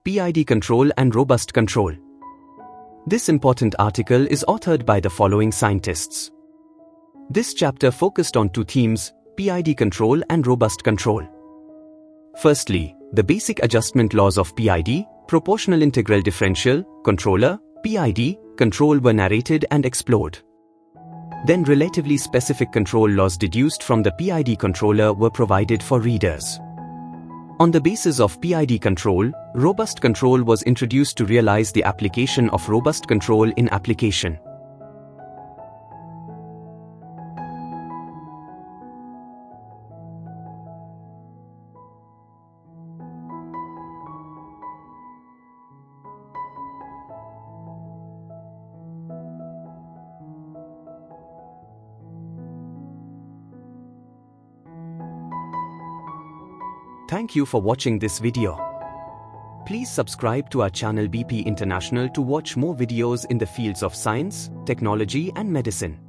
PID Control and Robust Control. This important article is authored by the following scientists. This chapter focused on two themes, PID control and robust control. Firstly, the basic adjustment laws of PID, proportional integral differential, controller, PID, control were narrated and explored. Then relatively specific control laws deduced from the PID controller were provided for readers. On the basis of PID control, robust control was introduced to realize the application of robust control in application. Thank you for watching this video. Please subscribe to our channel BP International to watch more videos in the fields of science, technology and medicine.